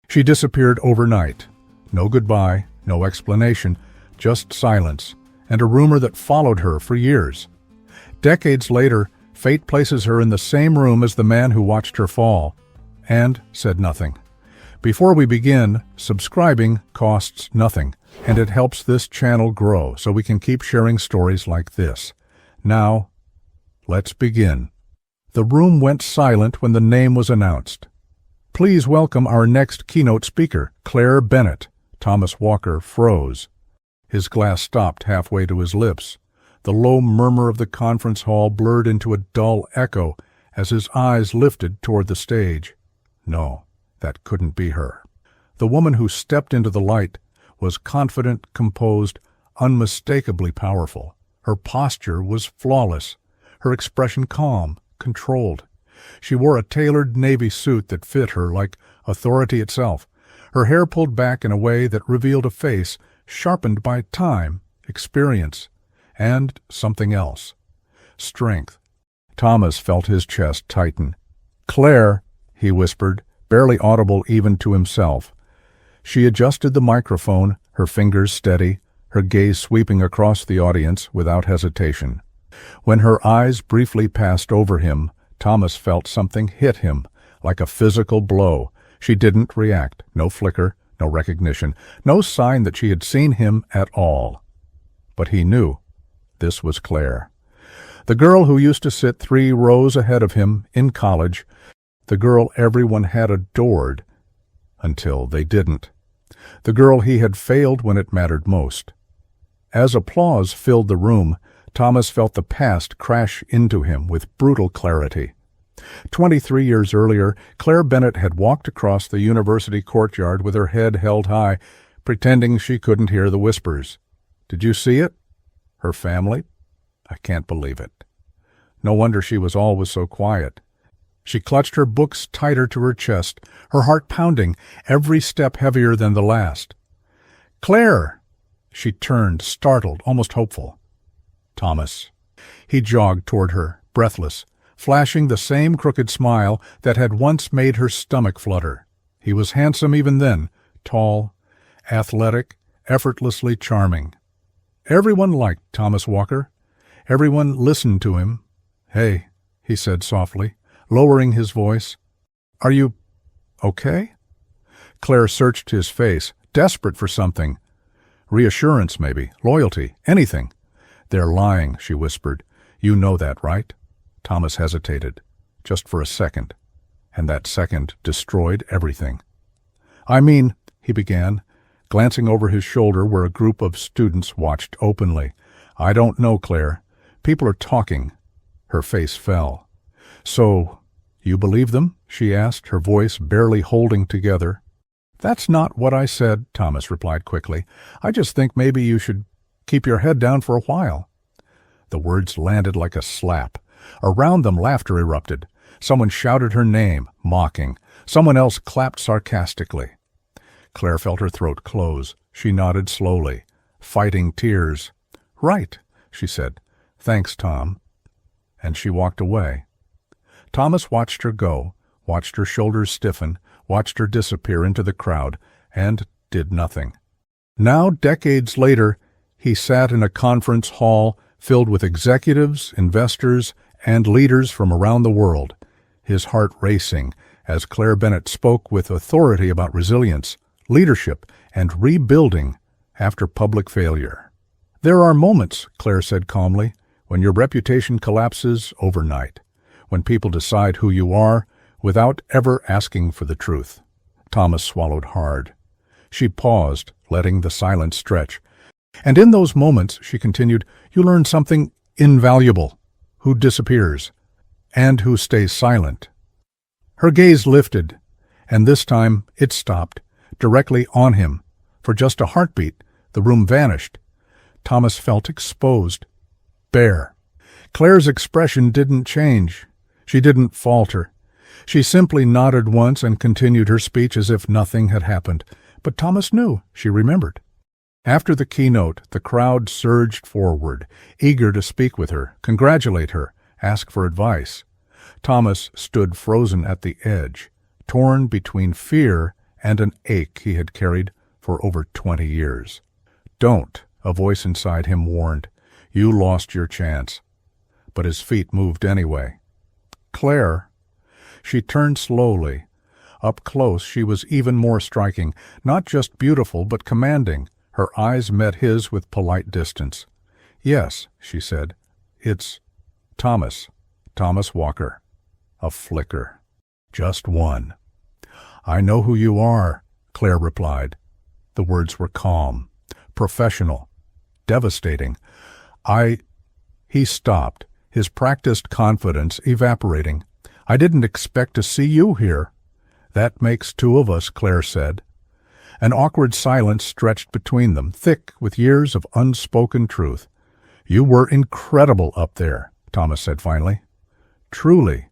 She disappeared overnight. No goodbye, no explanation, just silence, and a rumor that followed her for years. Decades later, fate places her in the same room as the man who watched her fall, and said nothing. Before we begin, subscribing costs nothing, and it helps this channel grow so we can keep sharing stories like this. Now, let's begin. The room went silent when the name was announced. Please welcome our next keynote speaker, Claire Bennett. Thomas Walker froze. His glass stopped halfway to his lips. The low murmur of the conference hall blurred into a dull echo as his eyes lifted toward the stage. No, that couldn't be her. The woman who stepped into the light was confident, composed, unmistakably powerful. Her posture was flawless, her expression calm, controlled. She wore a tailored navy suit that fit her like authority itself, her hair pulled back in a way that revealed a face sharpened by time, experience, and something else. Strength. Thomas felt his chest tighten. "Claire," he whispered, barely audible even to himself. She adjusted the microphone, her fingers steady, her gaze sweeping across the audience without hesitation. When her eyes briefly passed over him, Thomas felt something hit him, like a physical blow. She didn't react, no flicker, no recognition, no sign that she had seen him at all. But he knew. This was Claire. The girl who used to sit 3 rows ahead of him in college, the girl everyone had adored, until they didn't. The girl he had failed when it mattered most. As applause filled the room, Thomas felt the past crash into him with brutal clarity. 23 years earlier, Claire Bennett had walked across the university courtyard with her head held high, pretending she couldn't hear the whispers. Did you see it? Her family? I can't believe it. No wonder she was always so quiet. She clutched her books tighter to her chest, her heart pounding, every step heavier than the last. "Claire!" She turned, startled, almost hopeful. Thomas. He jogged toward her, breathless, flashing the same crooked smile that had once made her stomach flutter. He was handsome even then, tall, athletic, effortlessly charming. Everyone liked Thomas Walker. Everyone listened to him. "Hey," he said softly, lowering his voice. "Are you okay?" Claire searched his face, desperate for something. Reassurance, maybe, loyalty, anything. "They're lying," she whispered. "You know that, right?" Thomas hesitated, just for a second, and that second destroyed everything. "I mean," he began, glancing over his shoulder where a group of students watched openly. "I don't know, Claire. People are talking." Her face fell. "So, you believe them?" she asked, her voice barely holding together. "That's not what I said," Thomas replied quickly. "I just think maybe you should keep your head down for a while." The words landed like a slap. Around them, laughter erupted. Someone shouted her name, mocking. Someone else clapped sarcastically. Claire felt her throat close. She nodded slowly, fighting tears. "Right," she said. "Thanks, Tom." And she walked away. Thomas watched her go, watched her shoulders stiffen, watched her disappear into the crowd, and did nothing. Now, decades later, he sat in a conference hall filled with executives, investors, and leaders from around the world, his heart racing as Claire Bennett spoke with authority about resilience, leadership, and rebuilding after public failure. "There are moments," Claire said calmly, "when your reputation collapses overnight, when people decide who you are without ever asking for the truth." Thomas swallowed hard. She paused, letting the silence stretch. "And in those moments," she continued, "you learn something invaluable. Who disappears, and who stays silent." Her gaze lifted, and this time it stopped, directly on him. For just a heartbeat, the room vanished. Thomas felt exposed, bare. Claire's expression didn't change. She didn't falter. She simply nodded once and continued her speech as if nothing had happened. But Thomas knew, she remembered. After the keynote, the crowd surged forward, eager to speak with her, congratulate her, ask for advice. Thomas stood frozen at the edge, torn between fear and an ache he had carried for over 20 years. "Don't," a voice inside him warned. "You lost your chance." But his feet moved anyway. "Claire." She turned slowly. Up close she was even more striking, not just beautiful but commanding. Her eyes met his with polite distance. "Yes," she said. "It's Thomas. Thomas Walker." A flicker. Just one. "I know who you are," Claire replied. The words were calm, professional, devastating. He stopped, his practiced confidence evaporating. "I didn't expect to see you here." "That makes two of us," Claire said. An awkward silence stretched between them, thick with years of unspoken truth. "You were incredible up there," Thomas said finally. "Truly."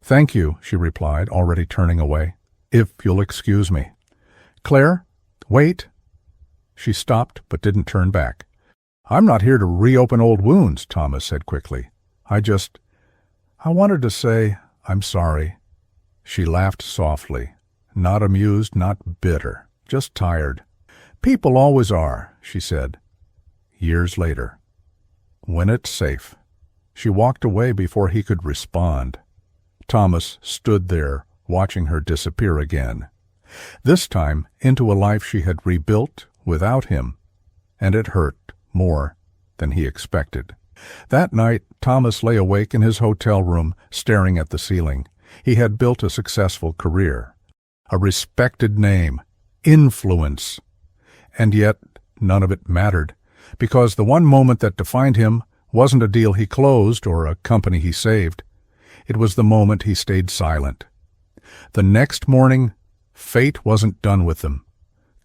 "Thank you," she replied, already turning away. "If you'll excuse me." "Claire, wait." She stopped but didn't turn back. "I'm not here to reopen old wounds," Thomas said quickly. I wanted to say I'm sorry." She laughed softly, not amused, not bitter, just tired. "People always are," she said. Years later. "When it's safe." She walked away before he could respond. Thomas stood there, watching her disappear again. This time into a life she had rebuilt without him, and it hurt more than he expected. That night, Thomas lay awake in his hotel room, staring at the ceiling. He had built a successful career, a respected name, influence, and yet none of it mattered, because the one moment that defined him wasn't a deal he closed or a company he saved. It was the moment he stayed silent. The next morning, fate wasn't done with them.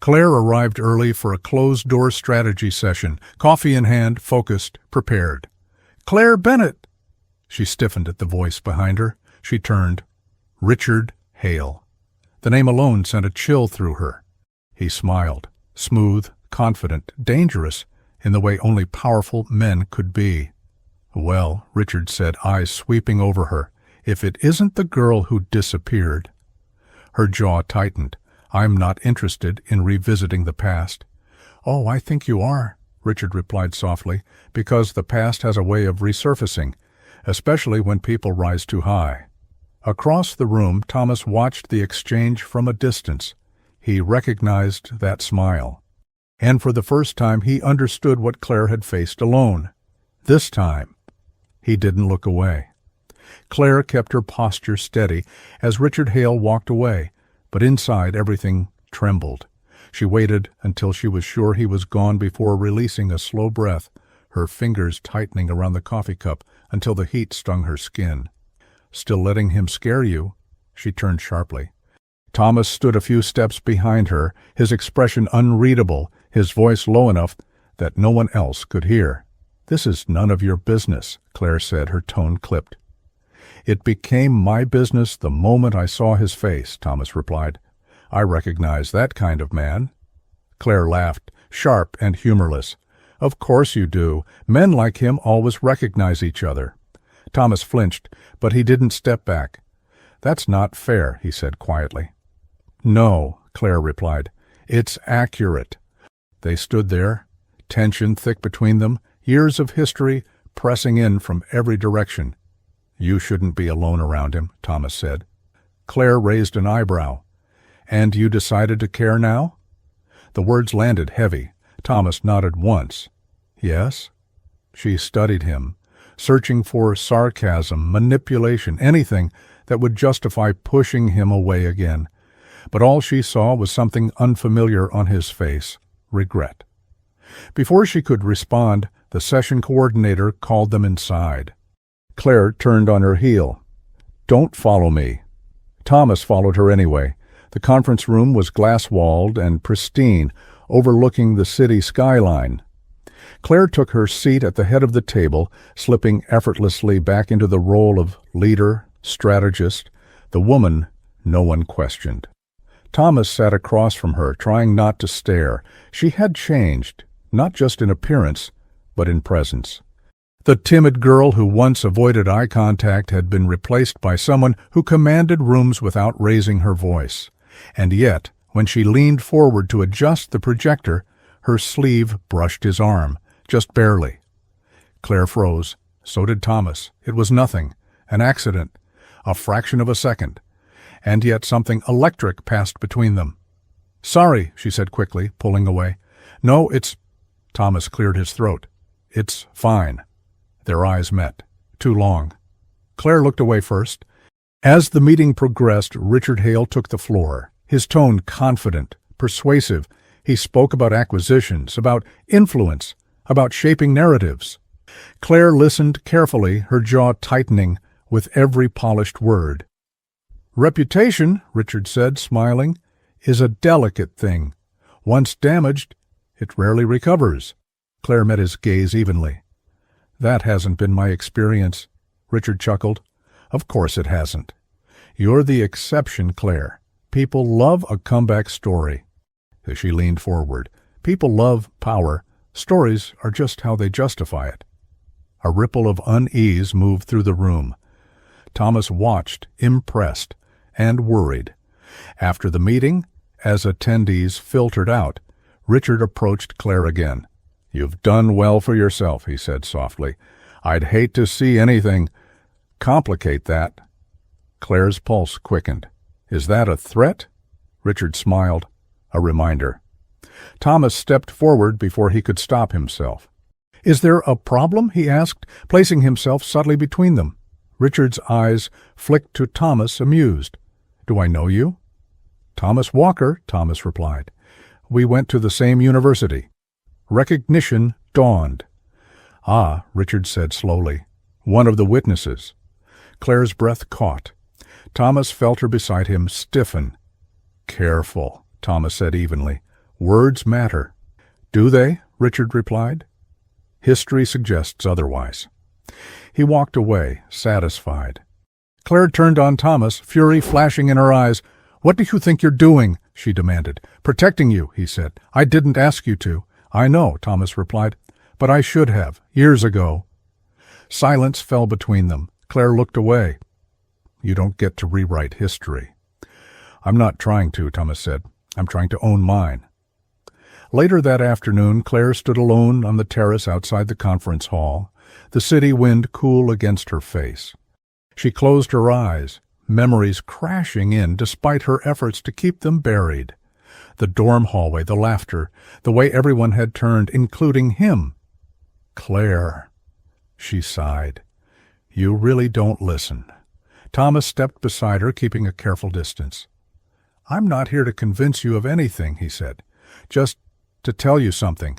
Claire arrived early for a closed-door strategy session, coffee in hand, focused, prepared. "Claire Bennett!" She stiffened at the voice behind her. She turned. Richard Hale. The name alone sent a chill through her. He smiled, smooth, confident, dangerous, in the way only powerful men could be. "Well," Richard said, eyes sweeping over her, "if it isn't the girl who disappeared." Her jaw tightened. "I'm not interested in revisiting the past." "Oh, I think you are," Richard replied softly, "because the past has a way of resurfacing, especially when people rise too high." Across the room, Thomas watched the exchange from a distance. He recognized that smile. And for the first time he understood what Claire had faced alone. This time, he didn't look away. Claire kept her posture steady as Richard Hale walked away, but inside everything trembled. She waited until she was sure he was gone before releasing a slow breath, her fingers tightening around the coffee cup until the heat stung her skin. "Still letting him scare you?" She turned sharply. Thomas stood a few steps behind her, his expression unreadable, his voice low enough that no one else could hear. "This is none of your business," Claire said, her tone clipped. "It became my business the moment I saw his face," Thomas replied. "I recognize that kind of man." Claire laughed, sharp and humorless. "Of course you do. Men like him always recognize each other." Thomas flinched, but he didn't step back. "That's not fair," he said quietly. "No," Claire replied. "It's accurate." They stood there, tension thick between them, years of history pressing in from every direction. "You shouldn't be alone around him," Thomas said. Claire raised an eyebrow. "And you decided to care now?" The words landed heavy. Thomas nodded once. "Yes?" She studied him, searching for sarcasm, manipulation, anything that would justify pushing him away again. But all she saw was something unfamiliar on his face, regret. Before she could respond, the session coordinator called them inside. Claire turned on her heel. "Don't follow me." Thomas followed her anyway. The conference room was glass-walled and pristine, overlooking the city skyline. Claire took her seat at the head of the table, slipping effortlessly back into the role of leader, strategist, the woman no one questioned. Thomas sat across from her, trying not to stare. She had changed, not just in appearance, but in presence. The timid girl who once avoided eye contact had been replaced by someone who commanded rooms without raising her voice. And yet, When she leaned forward to adjust the projector, her sleeve brushed his arm, just barely. Claire froze. So did Thomas. It was nothing. An accident. A fraction of a second. And yet something electric passed between them. "Sorry," she said quickly, pulling away. "No, it's—" Thomas cleared his throat. "It's fine." Their eyes met. Too long. Claire looked away first. As the meeting progressed, Richard Hale took the floor, his tone confident, persuasive. He spoke about acquisitions, about influence, about shaping narratives. Claire listened carefully, her jaw tightening with every polished word. "Reputation," Richard said, smiling, "is a delicate thing. Once damaged, it rarely recovers." Claire met his gaze evenly. "That hasn't been my experience," Richard chuckled. "Of course it hasn't. You're the exception, Claire. People love a comeback story." She leaned forward. "People love power. Stories are just how they justify it." A ripple of unease moved through the room. Thomas watched, impressed and worried. After the meeting, as attendees filtered out, Richard approached Claire again. "You've done well for yourself," he said softly. "I'd hate to see anything complicate that." Claire's pulse quickened. "Is that a threat?" Richard smiled. A reminder. Thomas stepped forward before he could stop himself. "Is there a problem?" he asked, placing himself subtly between them. Richard's eyes flicked to Thomas, amused. "Do I know you?" "Thomas Walker," Thomas replied. "We went to the same university." Recognition dawned. "Ah," Richard said slowly. "One of the witnesses." Claire's breath caught. Thomas felt her beside him stiffen. "Careful," Thomas said evenly. "Words matter." "Do they?" Richard replied. "History suggests otherwise." He walked away, satisfied. Claire turned on Thomas, fury flashing in her eyes. "What do you think you're doing?" she demanded. "Protecting you," he said. "I didn't ask you to." "I know," Thomas replied. "But I should have, years ago." Silence fell between them. Claire looked away. "You don't get to rewrite history." "I'm not trying to," Thomas said. "I'm trying to own mine." Later that afternoon, Claire stood alone on the terrace outside the conference hall, the city wind cool against her face. She closed her eyes, memories crashing in despite her efforts to keep them buried. The dorm hallway, the laughter, the way everyone had turned, including him. "Claire," she sighed. "You really don't listen." Thomas stepped beside her, keeping a careful distance. "I'm not here to convince you of anything," he said. "Just to tell you something."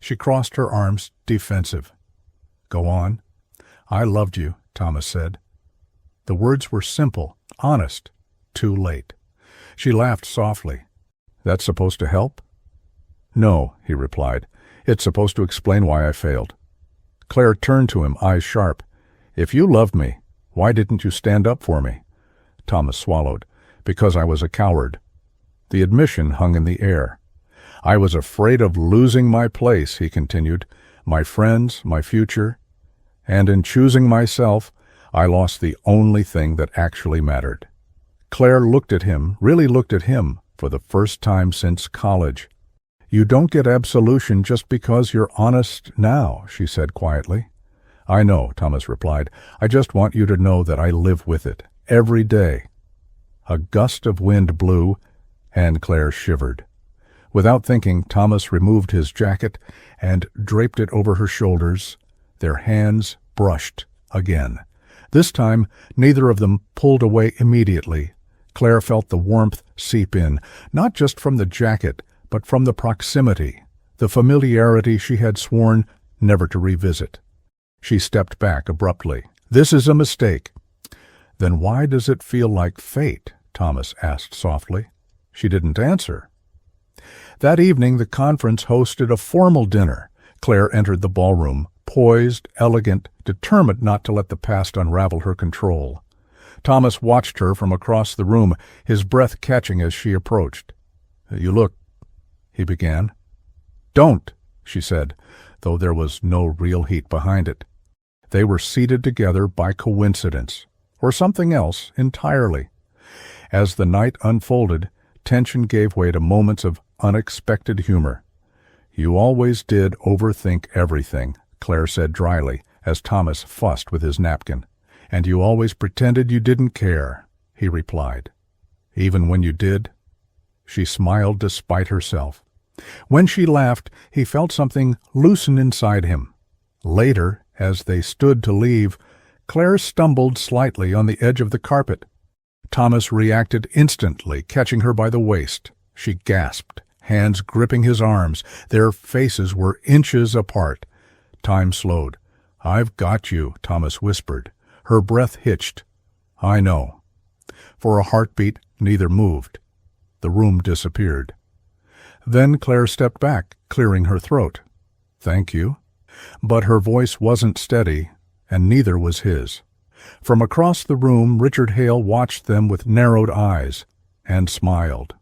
She crossed her arms, defensive. "Go on." "I loved you," Thomas said. The words were simple, honest. Too late. She laughed softly. "That's supposed to help?" "No," he replied. "It's supposed to explain why I failed." Claire turned to him, eyes sharp. "If you loved me, why didn't you stand up for me?" Thomas swallowed. "Because I was a coward." The admission hung in the air. "I was afraid of losing my place," he continued, "my friends, my future. And in choosing myself, I lost the only thing that actually mattered." Claire looked at him, really looked at him, for the first time since college. "You don't get absolution just because you're honest now," she said quietly. "I know," Thomas replied. "I just want you to know that I live with it, every day." A gust of wind blew, and Claire shivered. Without thinking, Thomas removed his jacket and draped it over her shoulders. Their hands brushed again. This time, neither of them pulled away immediately. Claire felt the warmth seep in, not just from the jacket, but from the proximity, the familiarity she had sworn never to revisit. She stepped back abruptly. "This is a mistake." "Then why does it feel like fate?" Thomas asked softly. She didn't answer. That evening, the conference hosted a formal dinner. Claire entered the ballroom, poised, elegant, determined not to let the past unravel her control. Thomas watched her from across the room, his breath catching as she approached. "You look—" he began. "Don't," she said, though there was no real heat behind it. They were seated together by coincidence, or something else entirely. As the night unfolded, tension gave way to moments of unexpected humor. "You always did overthink everything," Claire said dryly, as Thomas fussed with his napkin. "And you always pretended you didn't care," he replied. "Even when you did?" She smiled despite herself. When she laughed, he felt something loosen inside him. Later, as they stood to leave, Claire stumbled slightly on the edge of the carpet. Thomas reacted instantly, catching her by the waist. She gasped, hands gripping his arms. Their faces were inches apart. Time slowed. "I've got you," Thomas whispered. Her breath hitched. "I know." For a heartbeat, neither moved. The room disappeared. Then Claire stepped back, clearing her throat. "Thank you." But her voice wasn't steady, and neither was his. From across the room, Richard Hale watched them with narrowed eyes, and smiled.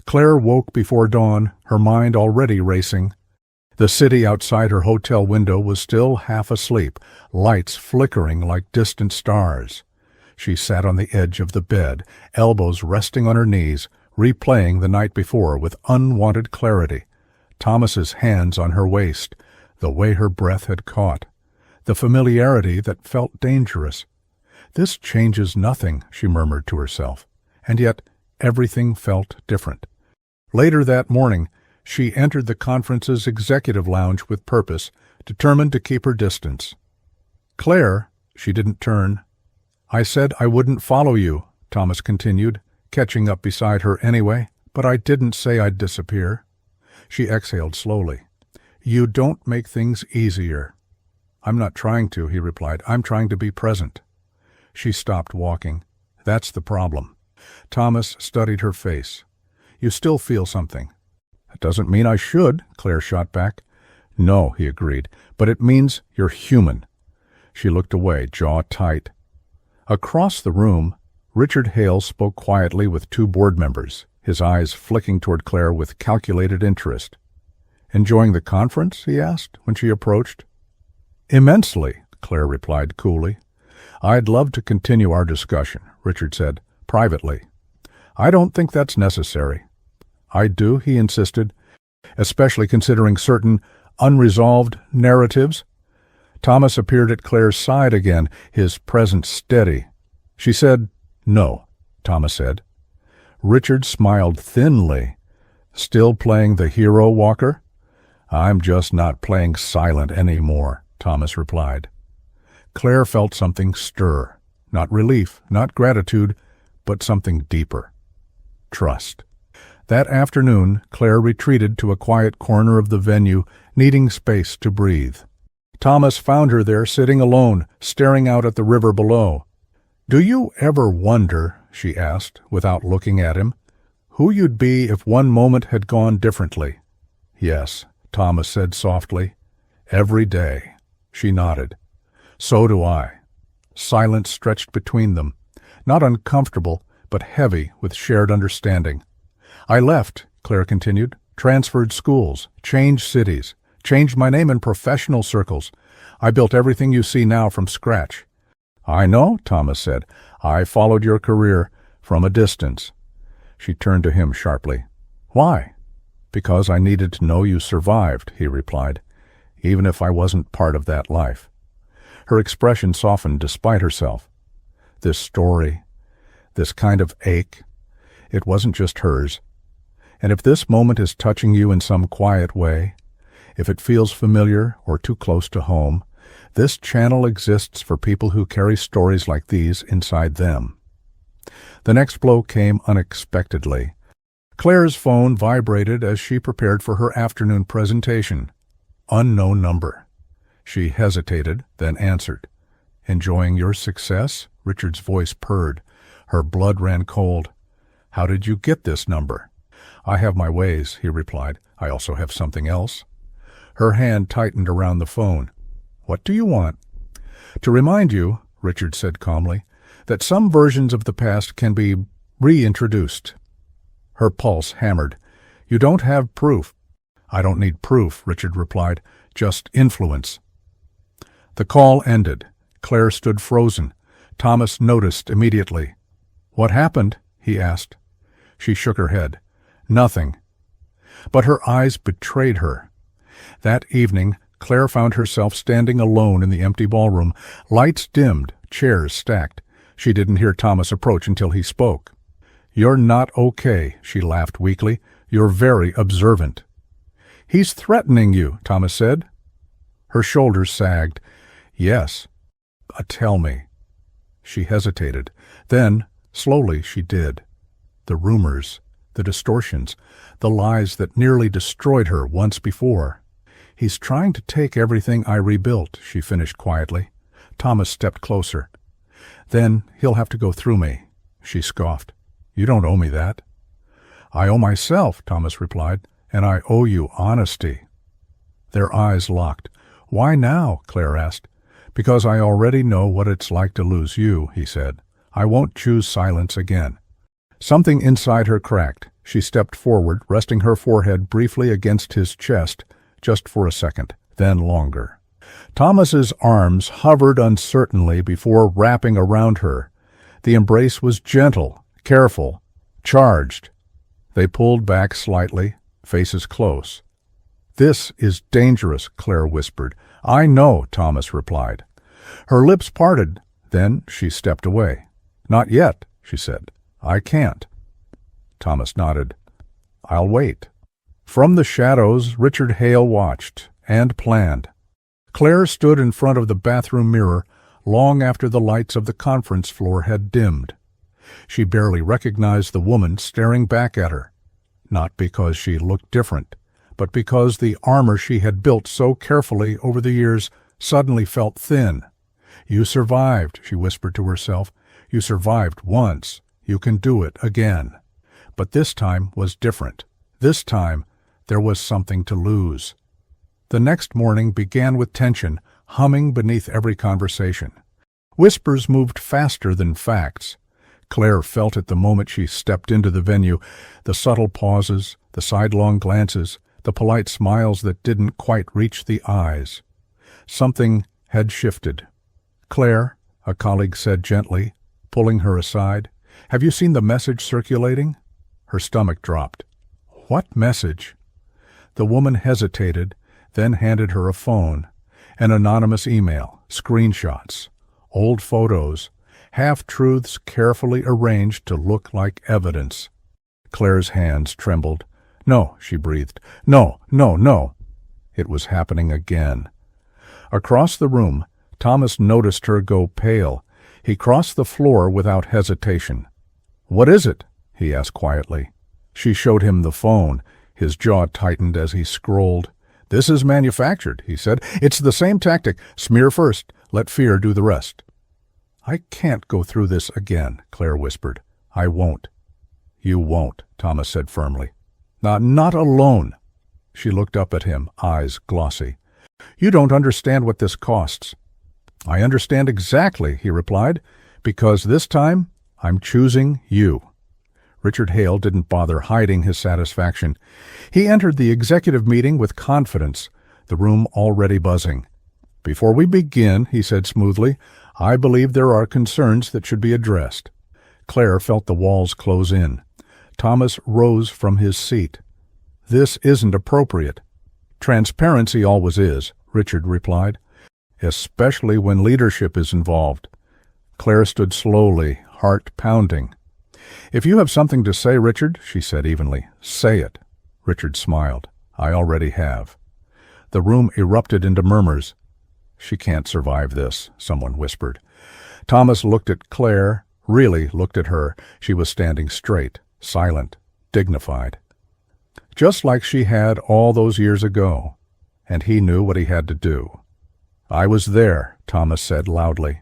Claire woke before dawn, her mind already racing. The city outside her hotel window was still half asleep, lights flickering like distant stars. She sat on the edge of the bed, elbows resting on her knees, replaying the night before with unwanted clarity. Thomas's hands on her waist, the way her breath had caught, the familiarity that felt dangerous. "This changes nothing," she murmured to herself, and yet everything felt different. Later that morning, she entered the conference's executive lounge with purpose, determined to keep her distance. "Claire," she didn't turn. "I said I wouldn't follow you," Thomas continued, catching up beside her anyway, "but I didn't say I'd disappear." She exhaled slowly. "You don't make things easier." "I'm not trying to," he replied. "I'm trying to be present." She stopped walking. "That's the problem." Thomas studied her face. "You still feel something." "That doesn't mean I should," Claire shot back. "No," he agreed, "but it means you're human." She looked away, jaw tight. Across the room, Richard Hale spoke quietly with two board members, his eyes flicking toward Claire with calculated interest. "Enjoying the conference?" he asked when she approached. "Immensely," Claire replied coolly. "I'd love to continue our discussion," Richard said, privately. "I don't think that's necessary." "I do," he insisted, "especially considering certain unresolved narratives." Thomas appeared at Claire's side again, his presence steady. She said, "No," Thomas said. Richard smiled thinly. "Still playing the hero walker?" "I'm just not playing silent anymore," Thomas replied. Claire felt something stir. Not relief, not gratitude, but something deeper. Trust. That afternoon, Claire retreated to a quiet corner of the venue, needing space to breathe. Thomas found her there sitting alone, staring out at the river below. "Do you ever wonder," she asked, without looking at him, "who you'd be if one moment had gone differently?" "Yes," Thomas said softly. "Every day." She nodded. "So do I." Silence stretched between them, not uncomfortable, but heavy with shared understanding. "I left," Claire continued, "transferred schools, changed cities, changed my name in professional circles. I built everything you see now from scratch." "I know," Thomas said. "I followed your career from a distance." She turned to him sharply. "Why?" "Because I needed to know you survived," he replied, "even if I wasn't part of that life." Her expression softened despite herself. This story, this kind of ache, it wasn't just hers. And if this moment is touching you in some quiet way, if it feels familiar or too close to home, this channel exists for people who carry stories like these inside them. The next blow came unexpectedly. Claire's phone vibrated as she prepared for her afternoon presentation. Unknown number. She hesitated, then answered. "Enjoying your success?" Richard's voice purred. Her blood ran cold. "How did you get this number?" "I have my ways," he replied. "I also have something else." Her hand tightened around the phone. "What do you want?" "To remind you," Richard said calmly, "that some versions of the past can be reintroduced." Her pulse hammered. "You don't have proof." "I don't need proof," Richard replied. "Just influence." The call ended. Claire stood frozen. Thomas noticed immediately. "What happened?" he asked. She shook her head. Nothing. But her eyes betrayed her. That evening, Claire found herself standing alone in the empty ballroom, lights dimmed, chairs stacked. She didn't hear Thomas approach until he spoke. "You're not okay," she laughed weakly. "You're very observant." "He's threatening you," Thomas said. Her shoulders sagged. "Yes. Tell me." She hesitated. Then, slowly, she did. The rumors, the distortions, the lies that nearly destroyed her once before. "He's trying to take everything I rebuilt," she finished quietly. Thomas stepped closer. "Then he'll have to go through me," she scoffed. "You don't owe me that." "I owe myself," Thomas replied, "and I owe you honesty." Their eyes locked. "Why now?" Claire asked. "Because I already know what it's like to lose you," he said. "I won't choose silence again." Something inside her cracked. She stepped forward, resting her forehead briefly against his chest, just for a second, then longer. Thomas's arms hovered uncertainly before wrapping around her. The embrace was gentle, careful, charged. They pulled back slightly, faces close. "This is dangerous," Claire whispered. "I know," Thomas replied. Her lips parted. Then she stepped away. "Not yet," she said. "I can't." Thomas nodded. "I'll wait." From the shadows, Richard Hale watched and planned. Claire stood in front of the bathroom mirror long after the lights of the conference floor had dimmed. She barely recognized the woman staring back at her, not because she looked different, but because the armor she had built so carefully over the years suddenly felt thin. "You survived," she whispered to herself. "You survived once. You can do it again." But this time was different. This time there was something to lose. The next morning began with tension, humming beneath every conversation. Whispers moved faster than facts. Claire felt it the moment she stepped into the venue, the subtle pauses, the sidelong glances, the polite smiles that didn't quite reach the eyes. Something had shifted. "Claire," a colleague said gently, pulling her aside, "have you seen the message circulating?" Her stomach dropped. "What message?" The woman hesitated, then handed her a phone. An anonymous email, screenshots, old photos, half-truths carefully arranged to look like evidence. Claire's hands trembled. "No," she breathed. "No, no, no." It was happening again. Across the room, Thomas noticed her go pale. He crossed the floor without hesitation. "What is it?" he asked quietly. She showed him the phone. His jaw tightened as he scrolled. "This is manufactured," he said. "It's the same tactic. Smear first. Let fear do the rest." "I can't go through this again," Claire whispered. "I won't." "You won't," Thomas said firmly. Not alone." She looked up at him, eyes glossy. "You don't understand what this costs." "I understand exactly," he replied, "because this time I'm choosing you." Richard Hale didn't bother hiding his satisfaction. He entered the executive meeting with confidence, the room already buzzing. "Before we begin," he said smoothly, "I believe there are concerns that should be addressed." Claire felt the walls close in. Thomas rose from his seat. "This isn't appropriate." "Transparency always is," Richard replied, "especially when leadership is involved." Claire stood slowly, heart pounding. "If you have something to say, Richard," she said evenly, "say it." Richard smiled. "I already have." The room erupted into murmurs. "She can't survive this," someone whispered. Thomas looked at Claire, really looked at her. She was standing straight, silent, dignified. Just like she had all those years ago. And he knew what he had to do. "I was there," Thomas said loudly.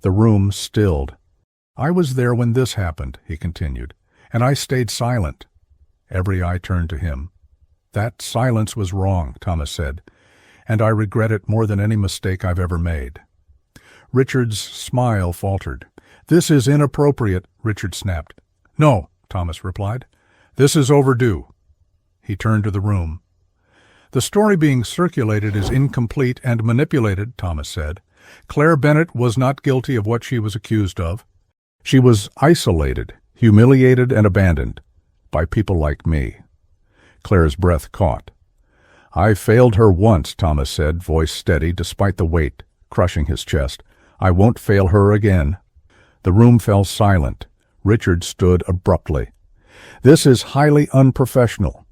The room stilled. "I was there when this happened," he continued, "and I stayed silent." Every eye turned to him. "That silence was wrong," Thomas said, "and I regret it more than any mistake I've ever made." Richard's smile faltered. "This is inappropriate," Richard snapped. "No," Thomas replied. "This is overdue." He turned to the room. "The story being circulated is incomplete and manipulated," Thomas said. "Claire Bennett was not guilty of what she was accused of. She was isolated, humiliated, and abandoned. by people like me. Claire's breath caught. I failed her once, Thomas said, voice steady despite the weight crushing his chest. I won't fail her again. The room fell silent. Richard stood abruptly. This is highly unprofessional.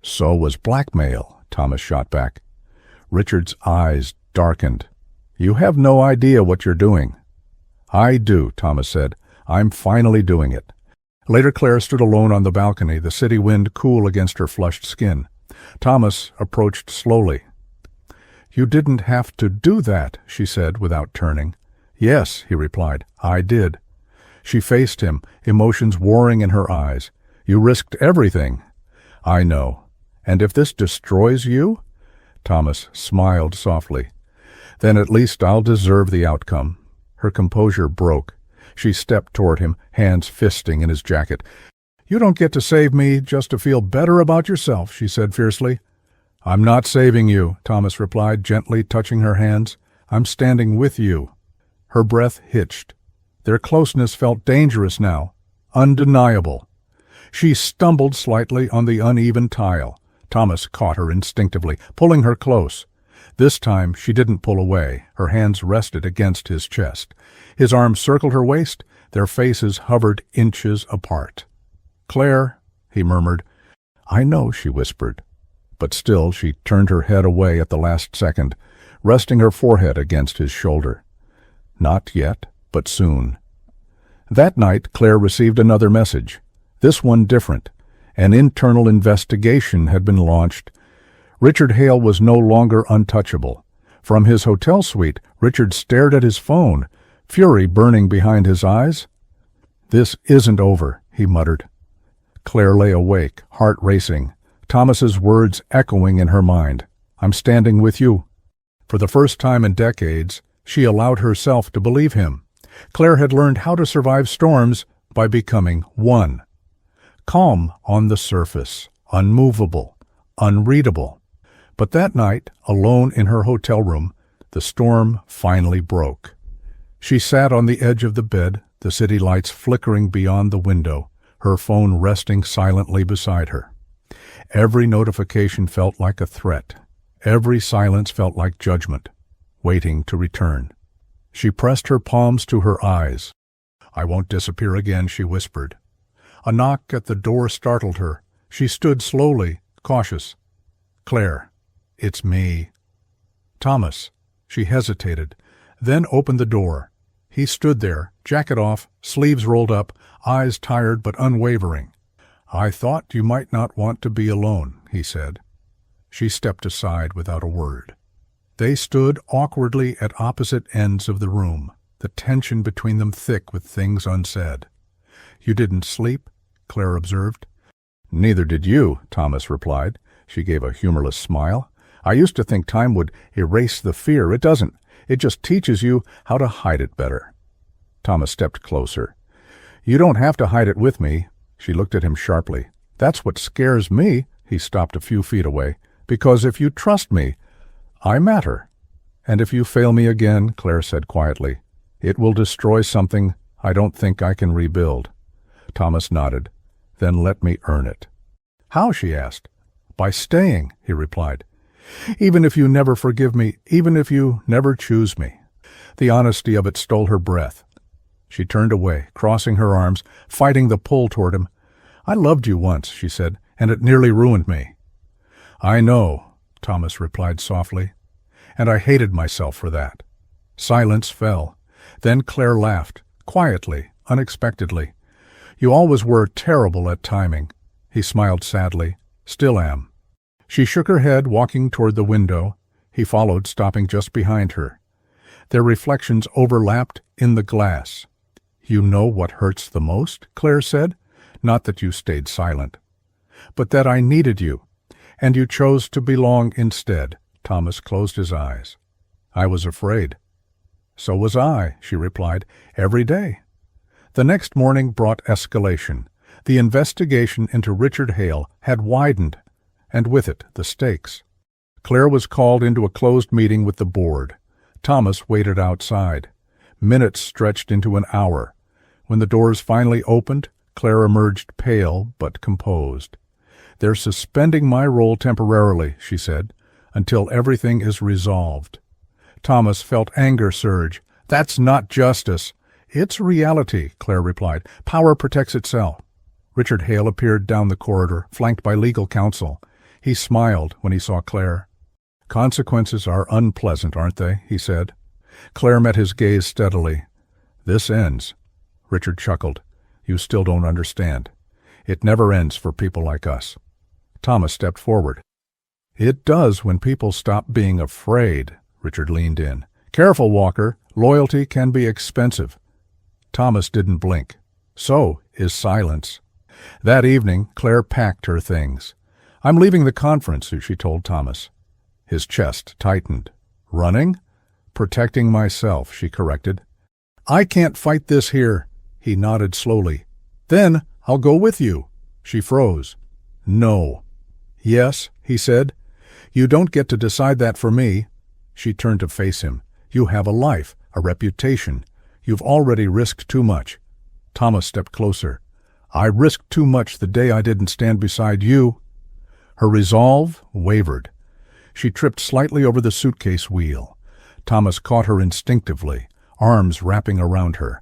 So was blackmail, Thomas shot back. Richard's eyes darkened. You have no idea what you're doing. I do, Thomas said. I'm finally doing it. Later, Claire stood alone on the balcony, the city wind cool against her flushed skin. Thomas approached slowly. You didn't have to do that, she said without turning. Yes, he replied, I did. She faced him, emotions warring in her eyes. You risked everything. I know. And if this destroys you? Thomas smiled softly. Then at least I'll deserve the outcome. Her composure broke. She stepped toward him, hands fisting in his jacket. You don't get to save me just to feel better about yourself, she said fiercely. I'm not saving you, Thomas replied, gently touching her hands. I'm standing with you. Her breath hitched. Their closeness felt dangerous now, undeniable. She stumbled slightly on the uneven tile. Thomas caught her instinctively, pulling her close. This time she didn't pull away. Her hands rested against his chest. His arms circled her waist. Their faces hovered inches apart. Claire, he murmured. I know, she whispered. But still she turned her head away at the last second, resting her forehead against his shoulder. Not yet, but soon. That night Claire received another message, this one different. An internal investigation had been launched. Richard Hale was no longer untouchable. From his hotel suite, Richard stared at his phone, fury burning behind his eyes. This isn't over, he muttered. Claire lay awake, heart racing, Thomas's words echoing in her mind. I'm standing with you. For the first time in decades, she allowed herself to believe him. Claire had learned how to survive storms by becoming one. Calm on the surface, unmovable, unreadable. But that night, alone in her hotel room, the storm finally broke. She sat on the edge of the bed, the city lights flickering beyond the window, her phone resting silently beside her. Every notification felt like a threat. Every silence felt like judgment, waiting to return. She pressed her palms to her eyes. I won't disappear again, she whispered. A knock at the door startled her. She stood slowly, cautious. Claire, it's me. Thomas. She hesitated, then opened the door. He stood there, jacket off, sleeves rolled up, eyes tired but unwavering. I thought you might not want to be alone, he said. She stepped aside without a word. They stood awkwardly at opposite ends of the room, the tension between them thick with things unsaid. You didn't sleep? Claire observed. Neither did you, Thomas replied. She gave a humorless smile. I used to think time would erase the fear. It doesn't. It just teaches you how to hide it better. Thomas stepped closer. You don't have to hide it with me. She looked at him sharply. That's what scares me. He stopped a few feet away. Because if you trust me, I matter. And if you fail me again, Claire said quietly, it will destroy something I don't think I can rebuild. Thomas nodded. Then let me earn it. How? She asked. By staying, he replied. Even if you never forgive me, even if you never choose me. The honesty of it stole her breath. She turned away, crossing her arms, fighting the pull toward him. I loved you once, she said, and it nearly ruined me. I know, Thomas replied softly, and I hated myself for that. Silence fell. Then Claire laughed, quietly, unexpectedly. You always were terrible at timing. He smiled sadly. Still am. She shook her head, walking toward the window. He followed, stopping just behind her. Their reflections overlapped in the glass. You know what hurts the most, Claire said. Not that you stayed silent, but that I needed you, and you chose to belong instead. Thomas closed his eyes. I was afraid. So was I, she replied, every day. The next morning brought escalation. The investigation into Richard Hale had widened, and with it the stakes. Claire was called into a closed meeting with the board. Thomas waited outside. Minutes stretched into an hour. When the doors finally opened, Claire emerged pale but composed. "They're suspending my role temporarily," she said, "until everything is resolved." Thomas felt anger surge. "That's not justice." "It's reality," Claire replied. "Power protects itself." Richard Hale appeared down the corridor, flanked by legal counsel. He smiled when he saw Claire. "Consequences are unpleasant, aren't they?" he said. Claire met his gaze steadily. "This ends." Richard chuckled. "You still don't understand. It never ends for people like us." Thomas stepped forward. "It does when people stop being afraid." Richard leaned in. "Careful, Walker. Loyalty can be expensive." Thomas didn't blink. So is silence. That evening, Claire packed her things. "I'm leaving the conference," she told Thomas. His chest tightened. "Running?" "Protecting myself," she corrected. "I can't fight this here." He nodded slowly. "Then I'll go with you." She froze. "No." "Yes," he said. "You don't get to decide that for me." She turned to face him. "You have a life, a reputation. You've already risked too much." Thomas stepped closer. "I risked too much the day I didn't stand beside you." Her resolve wavered. She tripped slightly over the suitcase wheel. Thomas caught her instinctively, arms wrapping around her.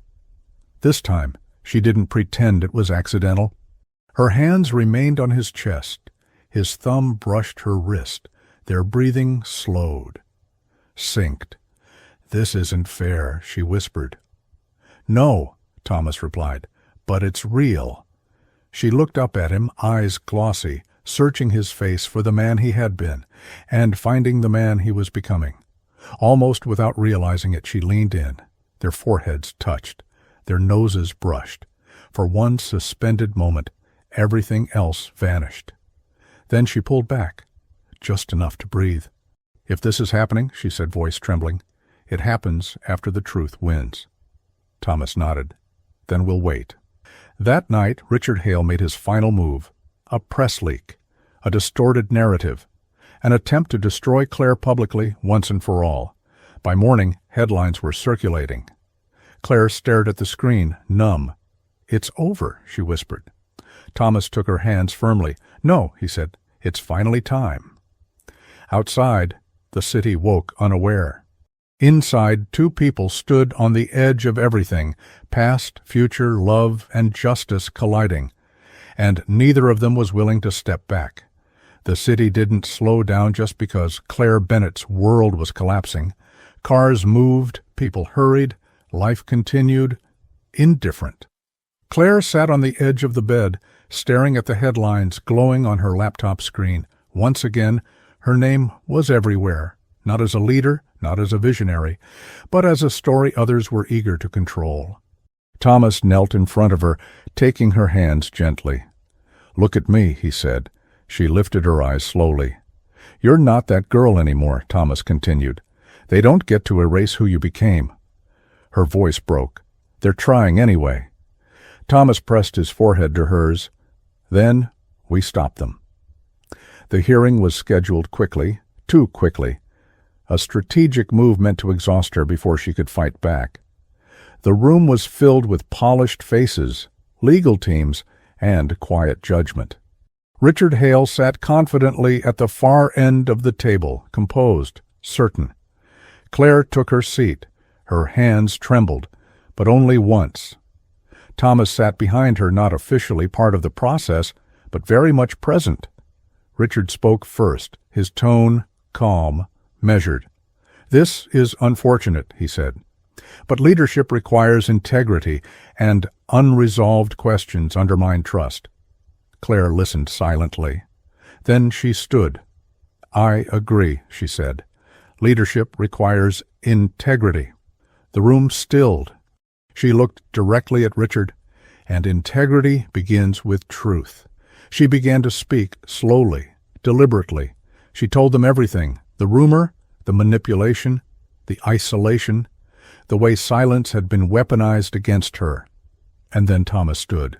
This time, she didn't pretend it was accidental. Her hands remained on his chest. His thumb brushed her wrist. Their breathing slowed. Synced. "This isn't fair," she whispered. "No," Thomas replied, "but it's real." She looked up at him, eyes glossy, searching his face for the man he had been, and finding the man he was becoming. Almost without realizing it, she leaned in. Their foreheads touched. Their noses brushed. For one suspended moment, everything else vanished. Then she pulled back, just enough to breathe. "If this is happening," she said, voice trembling, "it happens after the truth wins." Thomas nodded. "Then we'll wait." That night, Richard Hale made his final move. A press leak. A distorted narrative. An attempt to destroy Claire publicly once and for all. By morning, headlines were circulating. Claire stared at the screen, numb. "It's over," she whispered. Thomas took her hands firmly. "No," he said, "it's finally time." Outside, the city woke unaware. Inside, two people stood on the edge of everything, past, future, love, and justice colliding, and neither of them was willing to step back. The city didn't slow down just because Claire Bennett's world was collapsing. Cars moved, people hurried, life continued, indifferent. Claire sat on the edge of the bed, staring at the headlines glowing on her laptop screen. Once again, her name was everywhere, not as a leader, not as a visionary, but as a story others were eager to control. Thomas knelt in front of her, taking her hands gently. "Look at me," he said. She lifted her eyes slowly. "You're not that girl anymore," Thomas continued. "They don't get to erase who you became." Her voice broke. "They're trying anyway." Thomas pressed his forehead to hers. "Then we stopped them." The hearing was scheduled quickly, too quickly. A strategic move meant to exhaust her before she could fight back. The room was filled with polished faces, legal teams, and quiet judgment. Richard Hale sat confidently at the far end of the table, composed, certain. Claire took her seat. Her hands trembled, but only once. Thomas sat behind her, not officially part of the process, but very much present. Richard spoke first, his tone calm, measured. "This is unfortunate," he said, "but leadership requires integrity, and unresolved questions undermine trust." Claire listened silently. Then she stood. "I agree," she said. "Leadership requires integrity." The room stilled. She looked directly at Richard, and integrity begins with truth. She began to speak slowly, deliberately. She told them everything, the rumor, the manipulation, the isolation, the way silence had been weaponized against her. And then Thomas stood.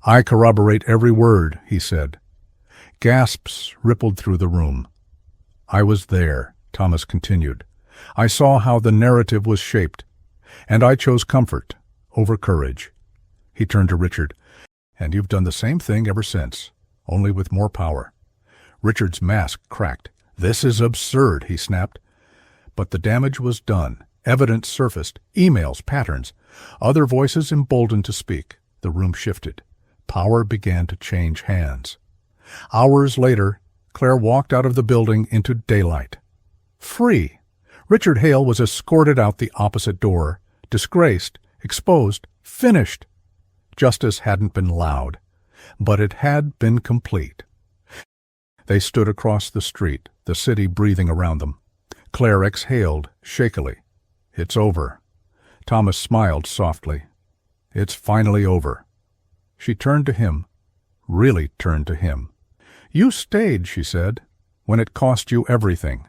"I corroborate every word," he said. Gasps rippled through the room. "I was there," Thomas continued. "I saw how the narrative was shaped, and I chose comfort over courage." He turned to Richard. And you've done the same thing ever since, only with more power. Richard's mask cracked. "This is absurd," he snapped. But the damage was done. Evidence surfaced, emails, patterns. Other voices emboldened to speak. The room shifted. Power began to change hands. Hours later, Claire walked out of the building into daylight. Free! Richard Hale was escorted out the opposite door, disgraced, exposed, finished. Justice hadn't been loud, but it had been complete. They stood across the street, the city breathing around them. Claire exhaled shakily. "It's over." Thomas smiled softly. "It's finally over." She turned to him, really turned to him. "You stayed," she said, "when it cost you everything."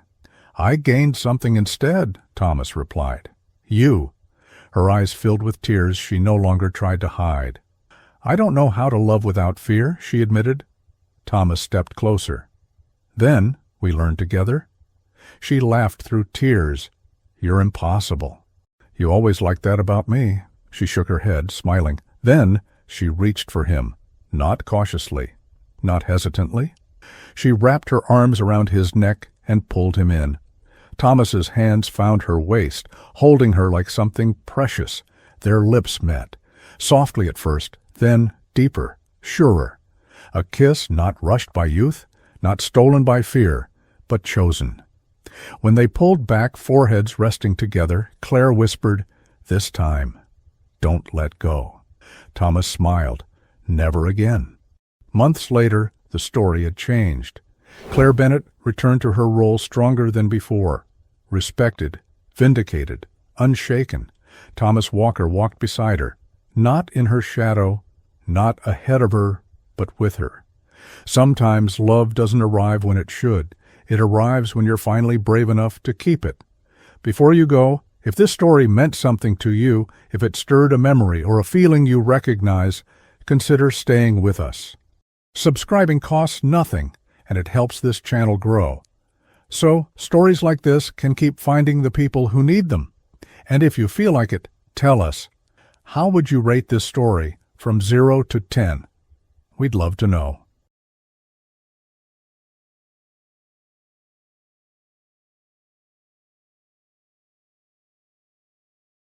"I gained something instead," Thomas replied. "You." Her eyes filled with tears she no longer tried to hide. "I don't know how to love without fear," she admitted. Thomas stepped closer. "Then we learned together." She laughed through tears. "You're impossible." "You always liked that about me." She shook her head, smiling. Then she reached for him, not cautiously, not hesitantly. She wrapped her arms around his neck and pulled him in. Thomas's hands found her waist, holding her like something precious. Their lips met, softly at first, then deeper, surer. A kiss not rushed by youth, not stolen by fear, but chosen. When they pulled back, foreheads resting together, Claire whispered, "This time, don't let go." Thomas smiled. Never again. Months later, the story had changed. Claire Bennett returned to her role stronger than before. Respected, vindicated, unshaken. Thomas Walker walked beside her, not in her shadow, not ahead of her, but with her. Sometimes love doesn't arrive when it should. It arrives when you're finally brave enough to keep it. Before you go, if this story meant something to you, if it stirred a memory or a feeling you recognize, consider staying with us. Subscribing costs nothing, and it helps this channel grow. So, stories like this can keep finding the people who need them. And if you feel like it, tell us. How would you rate this story from 0 to 10? We'd love to know.